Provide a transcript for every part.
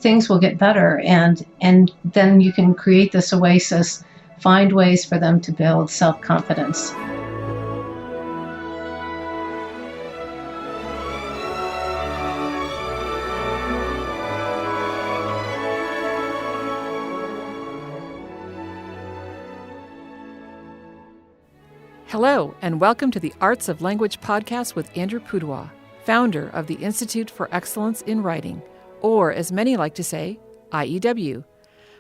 things will get better, and then you can create this oasis, find ways for them to build self-confidence. Hello, and welcome to the Arts of Language podcast with Andrew Pudewa, founder of the Institute for Excellence in Writing, or as many like to say, IEW.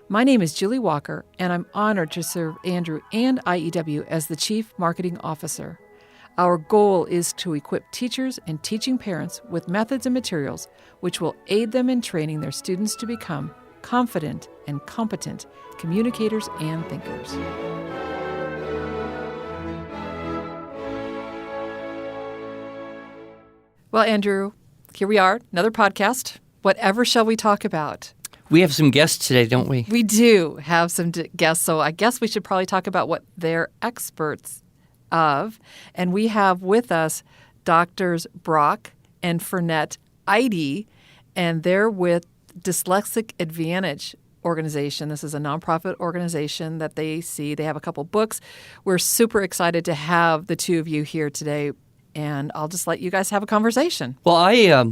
My name is Julie Walker, and I'm honored to serve Andrew and IEW as the Chief Marketing Officer. Our goal is to equip teachers and teaching parents with methods and materials which will aid them in training their students to become confident and competent communicators and thinkers. Well, Andrew, here we are, another podcast. Whatever shall we talk about? We have some guests today, don't we? We do have some guests, so I guess we should probably talk about what they're experts of. And we have with us Doctors Brock and Fernette Eide, and they're with Dyslexic Advantage organization. This is a nonprofit organization that they have a couple books. We're super excited to have the two of you here today. And I'll just let you guys have a conversation. Well, I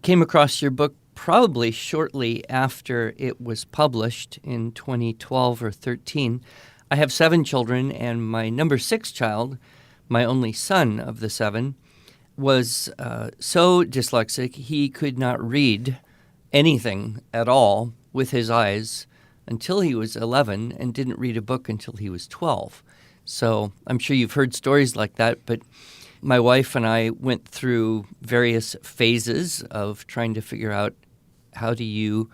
came across your book probably shortly after it was published in 2012 or 13. I have 7 children, and my number 6 child, my only son of the 7, was so dyslexic he could not read anything at all with his eyes until he was 11 and didn't read a book until he was 12. So I'm sure you've heard stories like that, but my wife and I went through various phases of trying to figure out how do you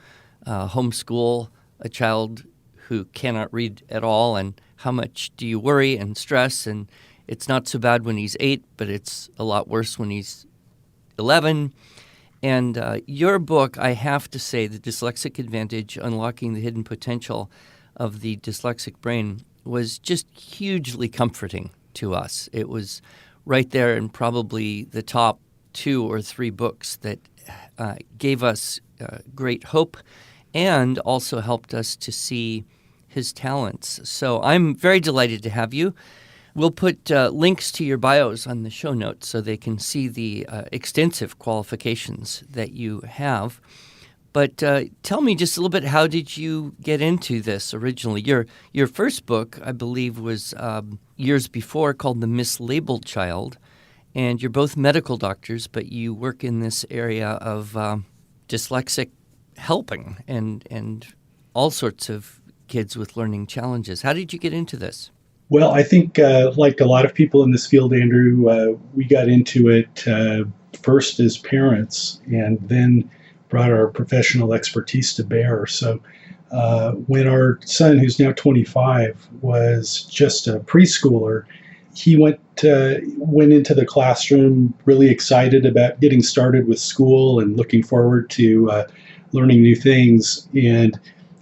homeschool a child who cannot read at all, and how much do you worry and stress. And it's not so bad when he's 8, but it's a lot worse when he's 11. And your book, I have to say, The Dyslexic Advantage, Unlocking the Hidden Potential of the Dyslexic Brain, was just hugely comforting to us. It was right there in probably the top 2 or 3 books that gave us great hope and also helped us to see his talents. So I'm very delighted to have you. We'll put links to your bios on the show notes so they can see the extensive qualifications that you have. But tell me just a little bit, how did you get into this originally? Your first book, I believe, was years before, called The Mislabeled Child, and you're both medical doctors, but you work in this area of dyslexic helping and all sorts of kids with learning challenges. How did you get into this? Well, I think like a lot of people in this field, Andrew, we got into it first as parents and then brought our professional expertise to bear. So when our son, who's now 25, was just a preschooler, he went into the classroom really excited about getting started with school and looking forward to learning new things. And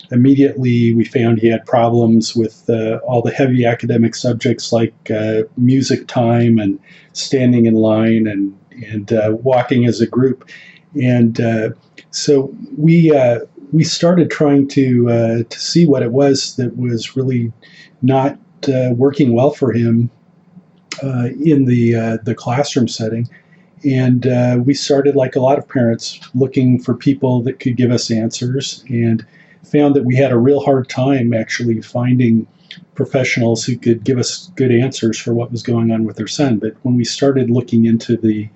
immediately we found he had problems with all the heavy academic subjects like music time and standing in line and walking as a group. And so we started trying to see what it was that was really not working well for him in the classroom setting. And we started, like a lot of parents, looking for people that could give us answers, and found that we had a real hard time actually finding professionals who could give us good answers for what was going on with their son. But when we started looking into the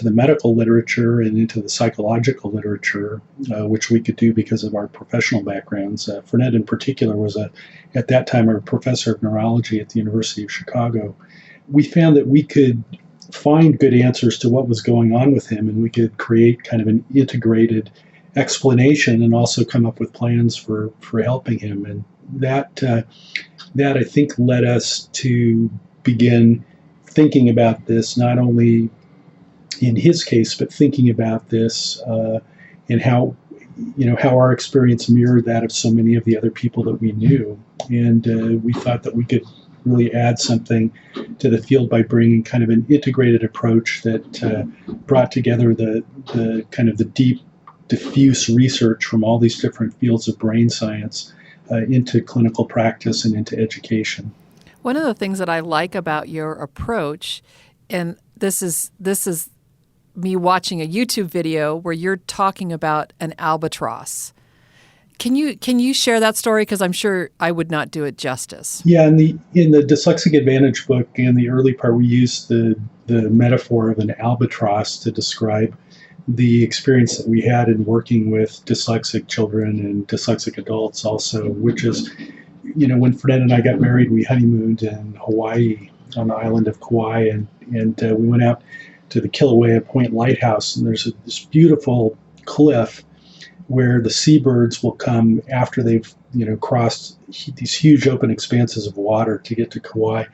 medical literature and into the psychological literature, which we could do because of our professional backgrounds. Fernette in particular was at that time a professor of neurology at the University of Chicago. We found that we could find good answers to what was going on with him, and we could create kind of an integrated explanation and also come up with plans for helping him. And that I think led us to begin thinking about this, not only in his case, but thinking about this and how our experience mirrored that of so many of the other people that we knew. And we thought that we could really add something to the field by bringing kind of an integrated approach that brought together the kind of the deep diffuse research from all these different fields of brain science into clinical practice and into education. One of the things that I like about your approach, and this is me watching a YouTube video where you're talking about an albatross. Can you share that story? Because I'm sure I would not do it justice. Yeah, in the Dyslexic Advantage book, in the early part, we used the metaphor of an albatross to describe the experience that we had in working with dyslexic children and dyslexic adults also, which is, when Fernette and I got married, we honeymooned in Hawaii on the island of Kauai, and we went out to the Kilauea Point Lighthouse, and there's this beautiful cliff where the seabirds will come after they've crossed these huge open expanses of water to get to Kauai,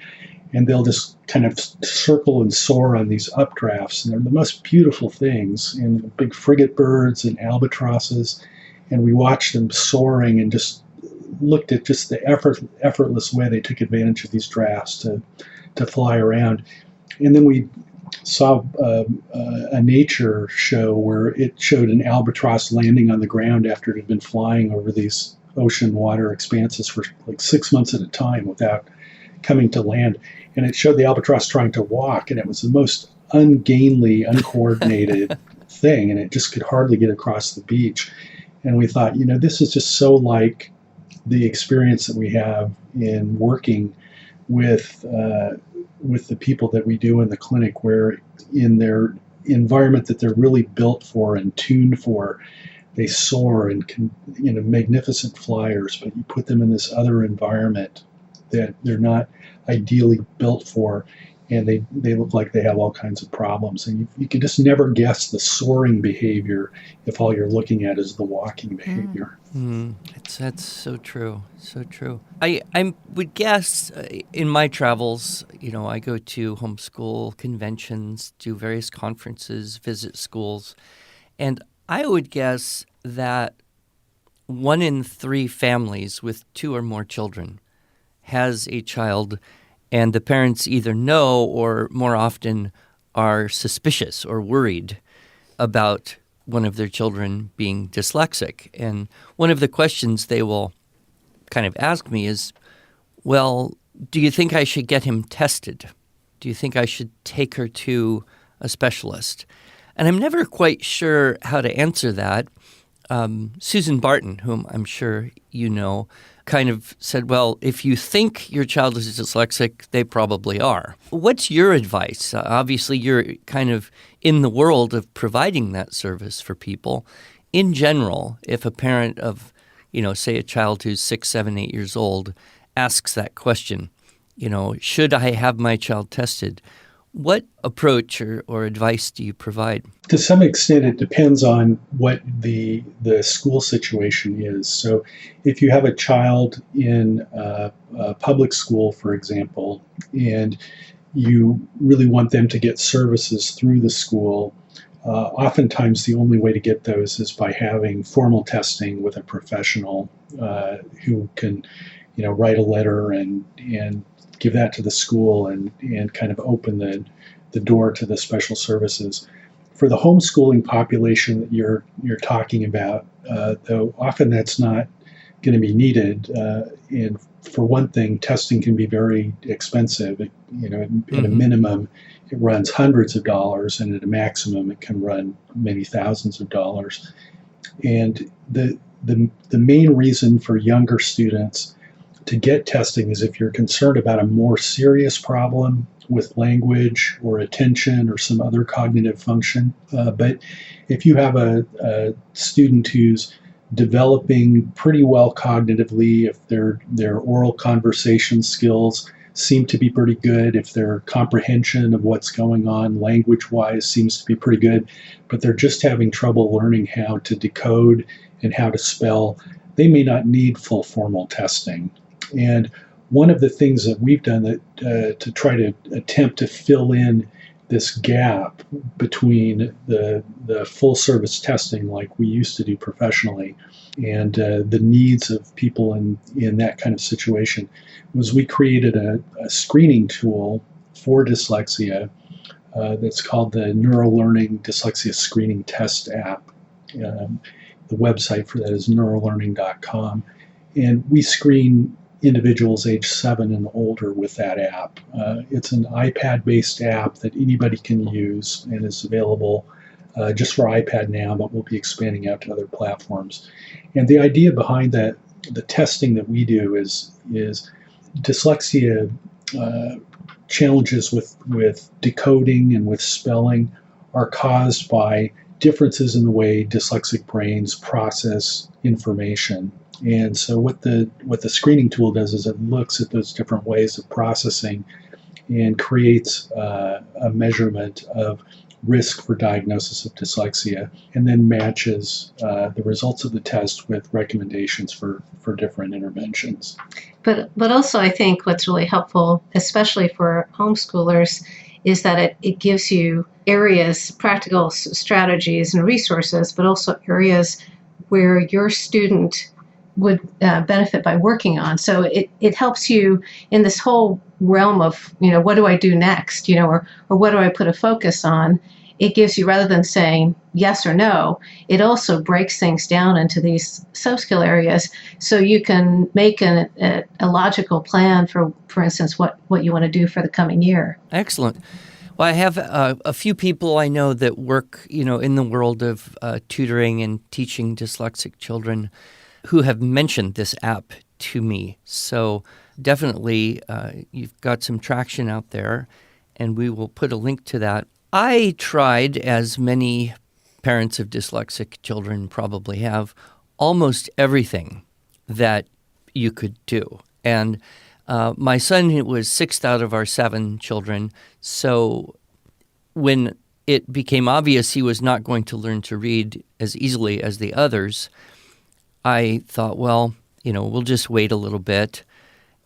and they'll just kind of circle and soar on these updrafts, and they're the most beautiful things, and big frigate birds and albatrosses, and we watched them soaring and just looked at just the effortless way they took advantage of these drafts to fly around. And then we saw a nature show where it showed an albatross landing on the ground after it had been flying over these ocean water expanses for like 6 months at a time without coming to land. And it showed the albatross trying to walk, and it was the most ungainly, uncoordinated thing, and it just could hardly get across the beach. And we thought, this is just so like the experience that we have in working with the people that we do in the clinic, where in their environment that they're really built for and tuned for, they soar and can, magnificent flyers, but you put them in this other environment that they're not ideally built for, and they look like they have all kinds of problems. And you can just never guess the soaring behavior if all you're looking at is the walking behavior. That's so true. So true. I would guess in my travels, I go to homeschool conventions, do various conferences, visit schools, and I would guess that 1 in 3 families with 2 or more children has a child, and the parents either know or more often are suspicious or worried about one of their children being dyslexic. And one of the questions they will kind of ask me is, well, do you think I should get him tested? Do you think I should take her to a specialist? And I'm never quite sure how to answer that. Susan Barton, whom I'm sure you know, kind of said, well, if you think your child is dyslexic, they probably are. What's your advice? Obviously, you're kind of in the world of providing that service for people. In general, if a parent of, say a child who's 6, 7, 8 years old asks that question, should I have my child tested? What approach or advice do you provide? To some extent, it depends on what the school situation is. So if you have a child in a public school, for example, and you really want them to get services through the school, oftentimes the only way to get those is by having formal testing with a professional who can, write a letter and give that to the school and kind of open the door to the special services. For the homeschooling population that you're talking about, though often that's not going to be needed. And for one thing, testing can be very expensive. At a minimum, it runs hundreds of dollars, and at a maximum, it can run many thousands of dollars. And the main reason for younger students to get testing is if you're concerned about a more serious problem with language or attention or some other cognitive function. But if you have a student who's developing pretty well cognitively, if their oral conversation skills seem to be pretty good, if their comprehension of what's going on language-wise seems to be pretty good, but they're just having trouble learning how to decode and how to spell, they may not need full formal testing. And one of the things that we've done to try to attempt to fill in this gap between the full service testing like we used to do professionally and the needs of people in that kind of situation was we created a screening tool for dyslexia that's called the Neuro Learning Dyslexia Screening Test app. The website for that is neurolearning.com. And we screen individuals age 7 and older with that app. It's an iPad-based app that anybody can use and is available just for iPad now, but we'll be expanding out to other platforms. And the idea behind that, the testing that we do is dyslexia challenges with decoding and with spelling are caused by differences in the way dyslexic brains process information. And so what the screening tool does is it looks at those different ways of processing and creates a measurement of risk for diagnosis of dyslexia, and then matches the results of the test with recommendations for different interventions. But also I think what's really helpful, especially for homeschoolers, is that it gives you areas, practical strategies and resources, but also areas where your student would benefit by working on. So it helps you in this whole realm of, what do I do next, or what do I put a focus on? It gives you, rather than saying yes or no, it also breaks things down into these subskill areas so you can make a logical plan for instance, what you want to do for the coming year. Excellent. Well, I have a few people I know that work, in the world of tutoring and teaching dyslexic children who have mentioned this app to me. So definitely you've got some traction out there, and we will put a link to that. I tried, as many parents of dyslexic children probably have, almost everything that you could do. And my son was 6th out of our 7 children, so when it became obvious he was not going to learn to read as easily as the others, I thought, well, we'll just wait a little bit.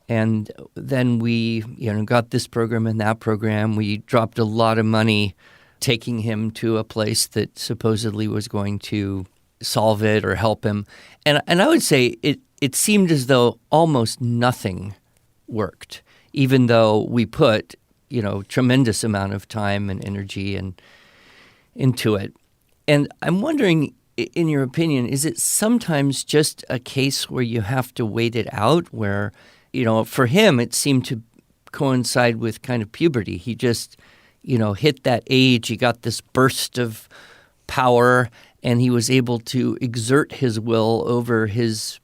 And then we, got this program and that program. We dropped a lot of money taking him to a place that supposedly was going to solve it or help him. And I would say it seemed as though almost nothing worked, even though we put, tremendous amount of time and energy into it. And I'm wondering, in your opinion, is it sometimes just a case where you have to wait it out, where for him, it seemed to coincide with kind of puberty. He just, hit that age. He got this burst of power, and he was able to exert his will over his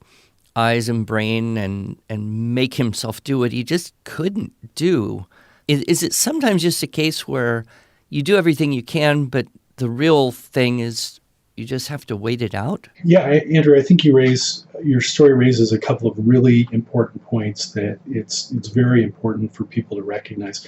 eyes and brain and make himself do what he just couldn't do. Is it sometimes just a case where you do everything you can, but the real thing is you just have to wait it out? Yeah, Andrew, I think your story raises a couple of really important points that it's very important for people to recognize.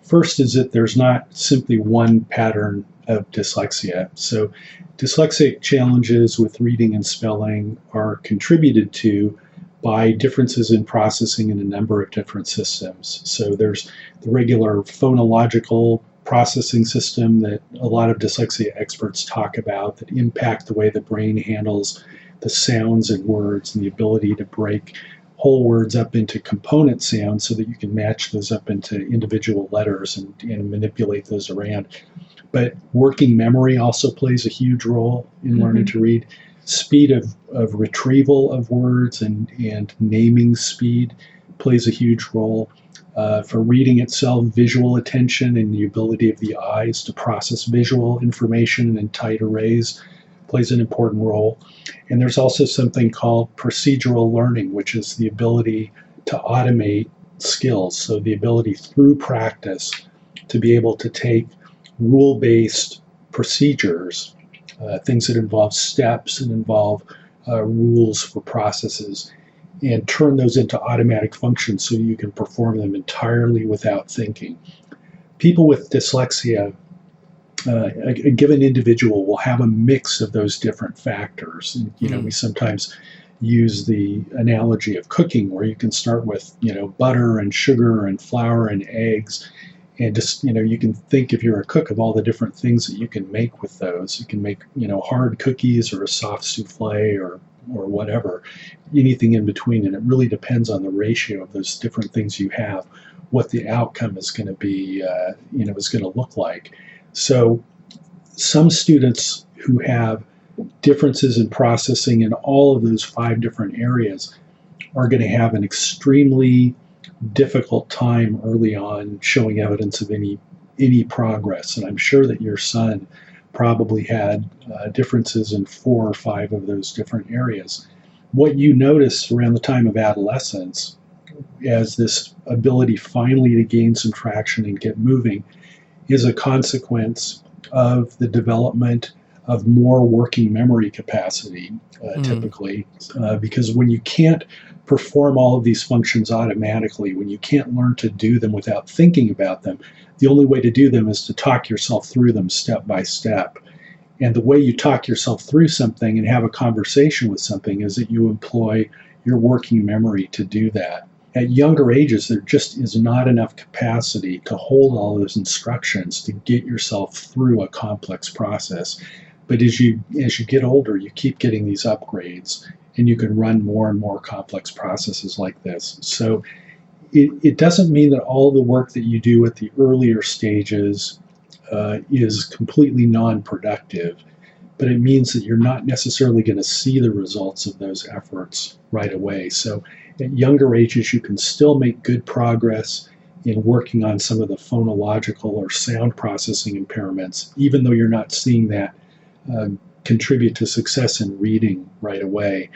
First is that there's not simply one pattern of dyslexia. So dyslexic challenges with reading and spelling are contributed to by differences in processing in a number of different systems. So there's the regular phonological processing system that a lot of dyslexia experts talk about that impact the way the brain handles the sounds in words and the ability to break whole words up into component sounds so that you can match those up into individual letters and manipulate those around. But working memory also plays a huge role in learning to read. Speed of retrieval of words and naming speed plays a huge role. For reading itself, visual attention and the ability of the eyes to process visual information in tight arrays plays an important role. And there's also something called procedural learning, which is the ability to automate skills. So the ability through practice to be able to take rule-based procedures, things that involve steps and involve rules for processes, and turn those into automatic functions so you can perform them entirely without thinking. People with dyslexia, a given individual will have a mix of those different factors. And, we sometimes use the analogy of cooking, where you can start with, butter and sugar and flour and eggs. And just, you can think, if you're a cook, of all the different things that you can make with those. You can make, hard cookies or a soft souffle or whatever, anything in between. And it really depends on the ratio of those different things you have, what the outcome is going to be, is going to look like. So some students who have differences in processing in all of those 5 different areas are going to have an extremely difficult time early on showing evidence of any progress. And I'm sure that your son probably had differences in 4 or 5 of those different areas. What you notice around the time of adolescence, as this ability finally to gain some traction and get moving, is a consequence of the development of more working memory capacity, typically, because when you can't perform all of these functions automatically, when you can't learn to do them without thinking about them, the only way to do them is to talk yourself through them step by step. And the way you talk yourself through something and have a conversation with something is that you employ your working memory to do that. At younger ages, there just is not enough capacity to hold all those instructions to get yourself through a complex process. But as you get older, you keep getting these upgrades, and you can run more and more complex processes like this. So it doesn't mean that all the work that you do at the earlier stages is completely non-productive, but it means that you're not necessarily going to see the results of those efforts right away. So at younger ages, you can still make good progress in working on some of the phonological or sound processing impairments, even though you're not seeing that contribute to success in reading right away.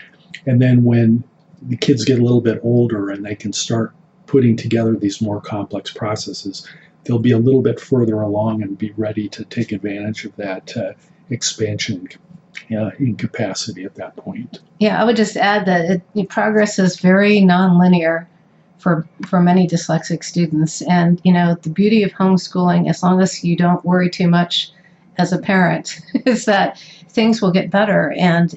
And then when the kids get a little bit older and they can start putting together these more complex processes, they'll be a little bit further along and be ready to take advantage of that expansion in capacity at that point. Yeah, I would just add that progress is very nonlinear for many dyslexic students. And, the beauty of homeschooling, as long as you don't worry too much as a parent, is that things will get better. And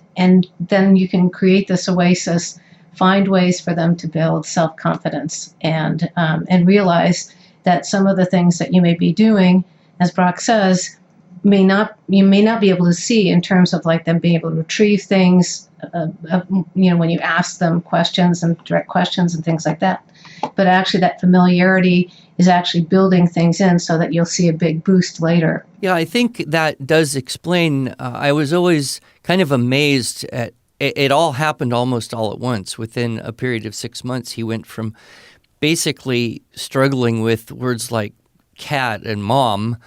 then you can create this oasis, find ways for them to build self-confidence and realize that some of the things that you may be doing, as Brock says, you may not be able to see in terms of like them being able to retrieve things, when you ask them questions and direct questions and things like that. But actually that familiarity is actually building things in so that you'll see a big boost later. Yeah, I think that does explain. I was always kind of amazed at it all happened almost all at once. Within a period of 6 months, he went from basically struggling with words like cat and mom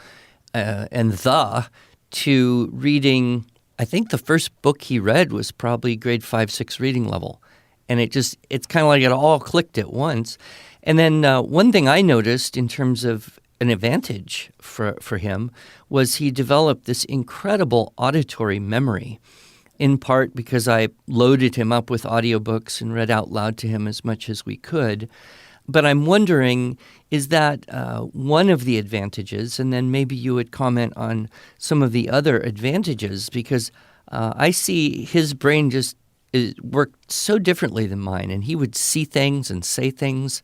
and the to reading. I think the first book he read was probably grade 5, 6 reading level. And it's kind of like it all clicked at once. And then one thing I noticed in terms of an advantage for him was he developed this incredible auditory memory, in part because I loaded him up with audiobooks and read out loud to him as much as we could. But I'm wondering, is that one of the advantages? And then maybe you would comment on some of the other advantages, because I see his brain just worked so differently than mine, and he would see things and say things,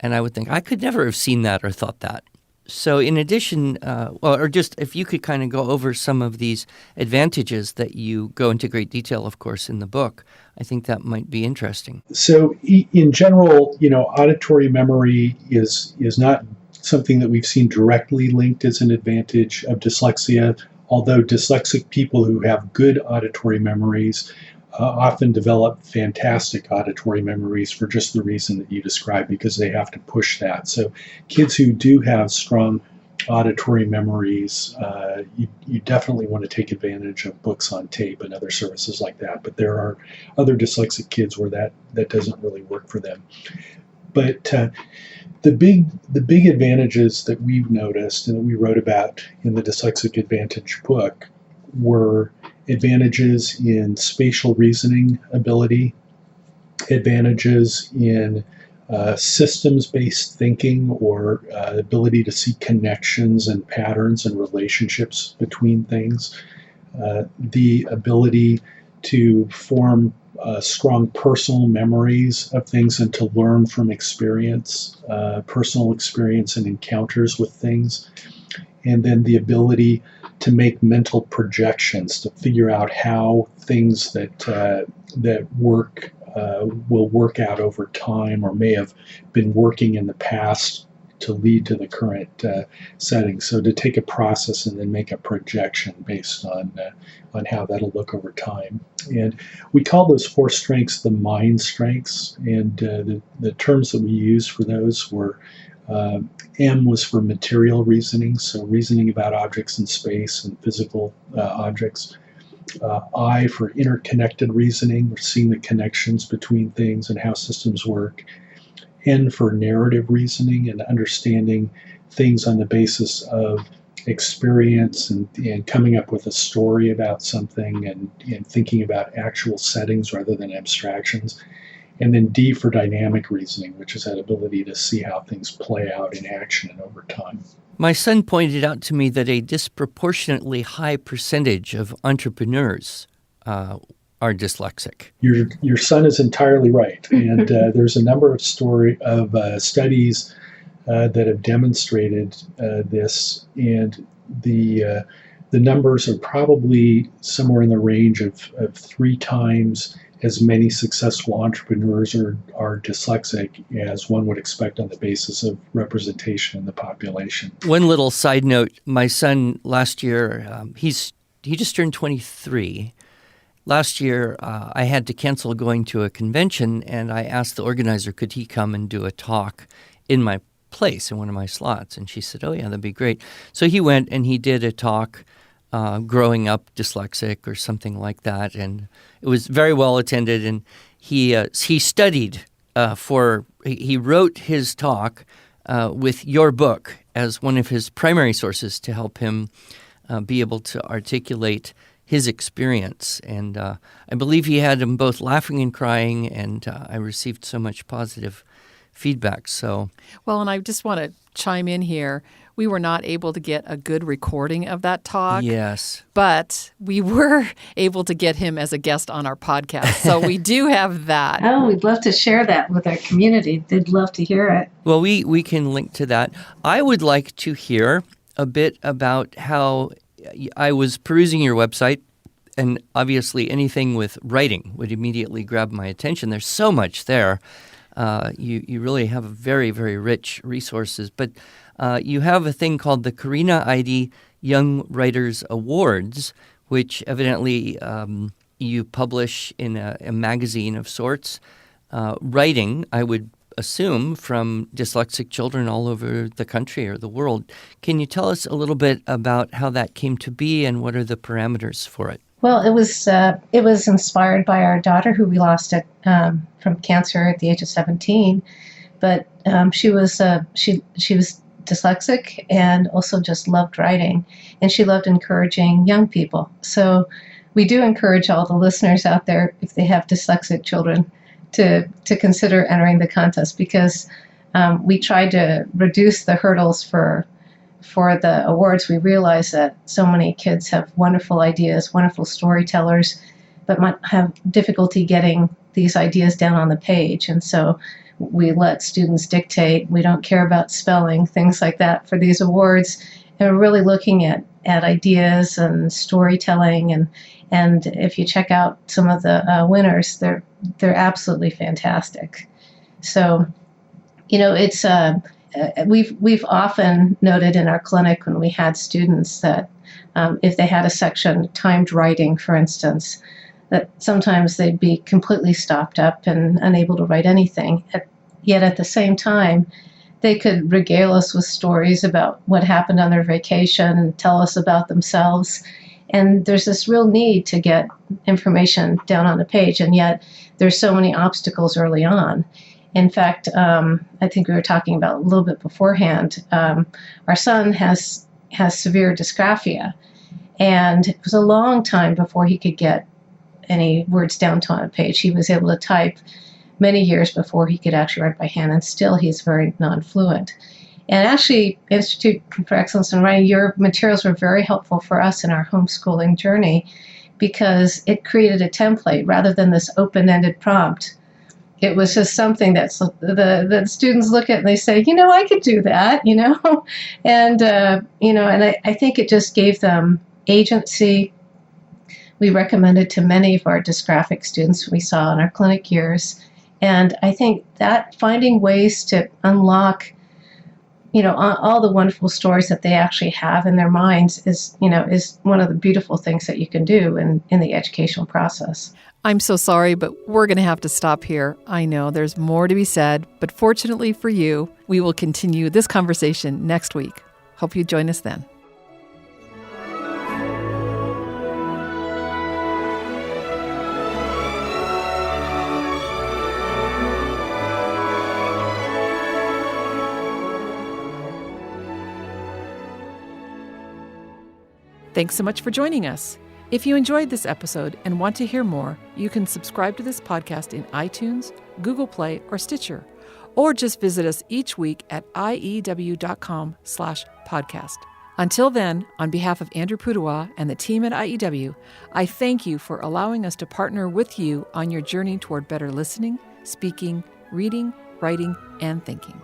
and I would think, I could never have seen that or thought that. So in addition, or just if you could kind of go over some of these advantages that you go into great detail, of course, in the book, I think that might be interesting. So in general, auditory memory is not something that we've seen directly linked as an advantage of dyslexia, although dyslexic people who have good auditory memories often develop fantastic auditory memories for just the reason that you described, because they have to push that. So kids who do have strong auditory memories, you definitely want to take advantage of books on tape and other services like that. But there are other dyslexic kids where that doesn't really work for them. But the big advantages that we've noticed and that we wrote about in the Dyslexic Advantage book were advantages in spatial reasoning ability, advantages in systems-based thinking, or ability to see connections and patterns and relationships between things, the ability to form strong personal memories of things and to learn from experience, personal experience and encounters with things, and then the ability to make mental projections, to figure out how things that work will work out over time, or may have been working in the past to lead to the current setting. So to take a process and then make a projection based on how that'll look over time. And we call those 4 strengths the mind strengths. And the terms that we used for those were M was for material reasoning, so reasoning about objects in space and physical objects. I for interconnected reasoning, or seeing the connections between things and how systems work. N for narrative reasoning and understanding things on the basis of experience and coming up with a story about something and thinking about actual settings rather than abstractions. And then D for dynamic reasoning, which is that ability to see how things play out in action and over time. My son pointed out to me that a disproportionately high percentage of entrepreneurs are dyslexic. Your son is entirely right, and there's a number of studies that have demonstrated this, and the numbers are probably somewhere in the range of 3 times as many successful entrepreneurs are dyslexic as one would expect on the basis of representation in the population. One little side note, my son last year, he just turned 23. Last year, I had to cancel going to a convention, and I asked the organizer, could he come and do a talk in my place, in one of my slots? And she said, oh yeah, that'd be great. So he went and he did a talk, growing up dyslexic or something like that, and it was very well attended. And he studied he wrote his talk with your book as one of his primary sources to help him be able to articulate his experience. And I believe he had them both laughing and crying, and I received so much positive feedback. So, well, and I just want to chime in here. We were not able to get a good recording of that talk. Yes. But we were able to get him as a guest on our podcast. So we do have that. Oh, we'd love to share that with our community. They'd love to hear it. Well, we can link to that. I would like to hear a bit about how I was perusing your website, and obviously anything with writing would immediately grab my attention. There's so much there. You really have very, very rich resources. But you have a thing called the Fernette Eide Young Writers Awards, which evidently you publish in a magazine of sorts. Writing, I would assume, from dyslexic children all over the country or the world. Can you tell us a little bit about how that came to be and what are the parameters for it? Well, it was inspired by our daughter, who we lost from cancer at the age of 17. But she was dyslexic and also just loved writing, and she loved encouraging young people. So we do encourage all the listeners out there, if they have dyslexic children, to consider entering the contest, because we tried to reduce the hurdles for the awards. We realize that so many kids have wonderful ideas, wonderful storytellers, but might have difficulty getting these ideas down on the page. And so we let students dictate. We don't care about spelling, things like that for these awards. And we're really looking at ideas and storytelling. And if you check out some of the winners, they're absolutely fantastic. So, it's we've often noted in our clinic when we had students that if they had a section timed writing, for instance, that sometimes they'd be completely stopped up and unable to write anything. Yet at the same time, they could regale us with stories about what happened on their vacation and tell us about themselves. And there's this real need to get information down on the page, and yet there's so many obstacles early on. In fact, I think we were talking about a little bit beforehand, our son has severe dysgraphia, and it was a long time before he could get any words down on a page. He was able to type many years before he could actually write by hand, and still he's very non-fluent. And actually, Institute for Excellence in Writing, your materials were very helpful for us in our homeschooling journey, because it created a template rather than this open-ended prompt. It was just something that the students look at and they say, I could do that, and, and I think it just gave them agency. We recommended to many of our dysgraphic students we saw in our clinic years. And I think that finding ways to unlock all the wonderful stories that they actually have in their minds is one of the beautiful things that you can do in the educational process. I'm so sorry, but we're going to have to stop here. I know there's more to be said, but fortunately for you, we will continue this conversation next week. Hope you join us then. Thanks so much for joining us. If you enjoyed this episode and want to hear more, you can subscribe to this podcast in iTunes, Google Play, or Stitcher, or just visit us each week at iew.com/podcast. Until then, on behalf of Andrew Pudewa and the team at IEW, I thank you for allowing us to partner with you on your journey toward better listening, speaking, reading, writing, and thinking.